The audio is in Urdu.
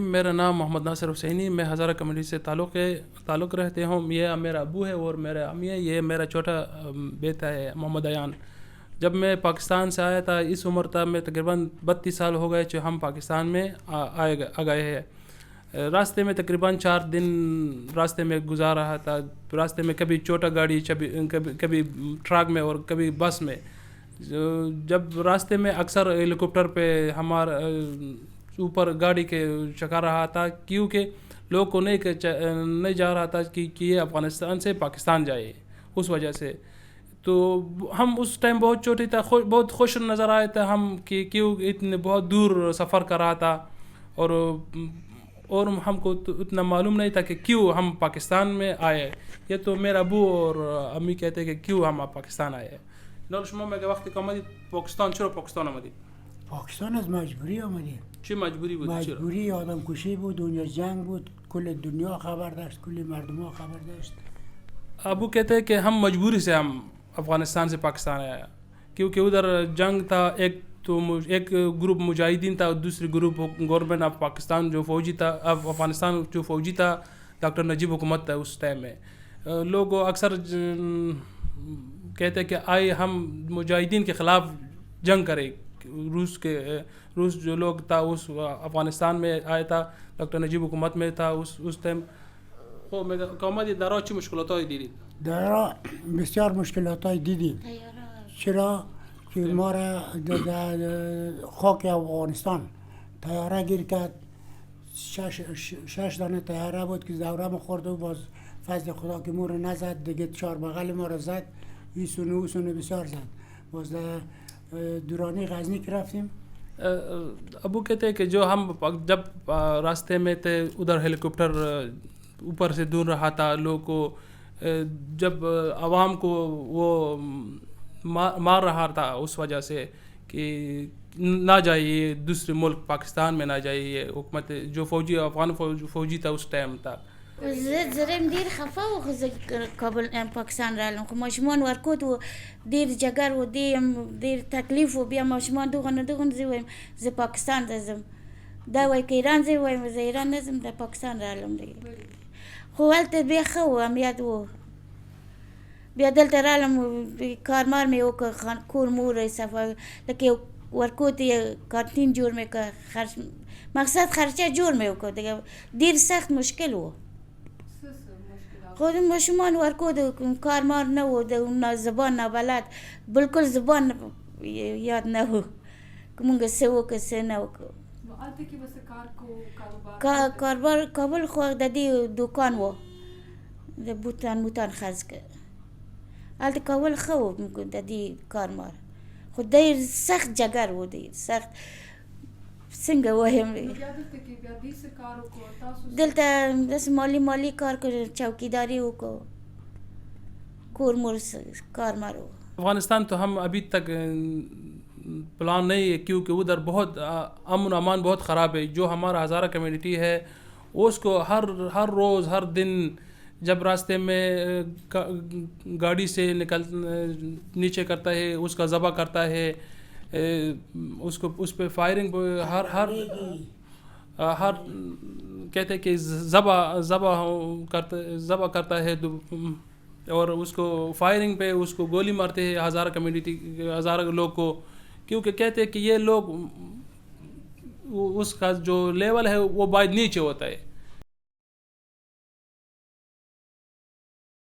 میرا نام محمد ناصر حسینی، میں ہزارہ کمیونٹی سے تعلق رہتے ہوں. یہ میرا ابو ہے اور میرا امی ہے. یہ میرا چھوٹا بیٹا ہے محمد ایان. جب میں پاکستان سے آیا تھا اس عمر تھا میں تقریباً 32 سال ہو گئے جو ہم پاکستان میں آ گئے ہیں. راستے میں تقریباً 4 دن راستے میں گزار رہا تھا. راستے میں کبھی چھوٹا گاڑی کبھی ٹرک میں اور کبھی بس میں. جب راستے میں اکثر ہیلی کاپٹر پہ ہمارا اوپر گاڑی کے چکا رہا تھا کیونکہ لوگ کو نہیں جا رہا تھا کہ یہ افغانستان سے پاکستان جائے. اس وجہ سے تو ہم اس ٹائم بہت چھوٹے تھا، بہت خوش نظر آئے تھے ہم کہ کیوں اتنے بہت دور سفر کر رہا تھا اور ہم کو اتنا معلوم نہیں تھا کہ کیوں ہم پاکستان میں آئے. یہ تو میرا ابو اور امی کہتے کہ کیوں ہم پاکستان آئے. نور شما مگه وقتی که آمدید پاکستان چرا پاکستان آمدید؟ پاکستان از مجبوری آمدیم. چه مجبوری بود؟ مجبوری آدم کشی بود، دنیا جنگ بود، کل دنیا خبر داشت، کل مردم ها خبر داشت. ابو کہتے ہیں کہ ہم مجبوری سے ہم افغانستان سے پاکستان آیا کیونکہ ادھر جنگ تھا. ایک گروپ مجاہدین تھا اور دوسری گروپ گورنمنٹ آف پاکستان جو فوجی تھا. افغانستان جو فوجی تھا ڈاکٹر نجیب حکومت تھا اس ٹائم میں. لوگ اکثر کہتے ہیں کہ آئے ہم مجاہدین کے خلاف جنگ کریں. روس جو لوگ تھا اس افغانستان میں آیا تھا، ڈاکٹر نجیب حکومت میں تھا اس ٹائم. کامدی درا چی مشکلاتایی دیدید؟ درا بسیار مشکلاتایی دیدیم. چرا که ما را در خاک افغانستان طیاره گیر کرد. 6 دانه طیاره بود که دوره ما خورد و باز فضل خدا که ما رو نزد دیگه. 4 بغل ما رو زد، این سونه بسیار زد. باز دورانی غزنی که رفتیم. ابو کہتے ہیں کہ جو ہم جب راستے میں تھے ادھر ہیلی کاپٹر اوپر سے دور رہا تھا. لوگ کو جب عوام کو وہ مار رہا تھا اس وجہ سے کہ نہ جائیے دوسرے ملک پاکستان میں نہ جائیے. حکومت جو فوجی افغان فوجی تھا اس ٹائم تھا. زرم دیر خفه و کابل پاکستان رالم خو ماشومان ورکوت و دیر جگر و دیر تکلیف و بیا ماشومان دوغن زویم ز پاکستان دزم دا وای که ایران زویم ز ایران نزم دا پاکستان رالم دیگه. خو هلته بیا خو امیاد و بیا دلته رالم کارمار می وکړ کور مور صفا لکه ورکوت کانتین جوړ می کړ. مقصد خرچه جوړ می وکړ دیگه. دیر سخت مشکل و. خود ماشومان ورکود کارمار نه و د زبان نه بلد، بالکل زبان یاد نه و که مونږ څه وکړو څه نه وکړو. هلته کې بس کار کو کاربار کابل خو د دې دوکان و د بوتان خرڅ کړ. هلته کابل ښه و د دې کارمار خو ډېر سخت جګر و، ډېر سخت څنګه وایم. دلته داسې مالی کار کړ، چوکیداری وکړو، کور مور کارمار و. افغانستان تو ہم ابھی تک پلان نہیں ہے کیونکہ ادھر بہت امن و امان بہت خراب ہے. جو ہمارا ہزارہ کمیونٹی ہے اس کو ہر روز ہر دن جب راستے میں گاڑی سے نیچے کرتا ہے اس کا ذبح کرتا ہے. اس پہ فائرنگ ہر کہتے ہیں کہ ذبح کرتا ہے اور اس کو فائرنگ پہ اس کو گولی مارتے ہیں ہزارہ لوگ کو. کیونکہ کہتے ہیں کہ یہ لوگ اس کا جو لیول ہے وہ بہت نیچے ہوتا ہے.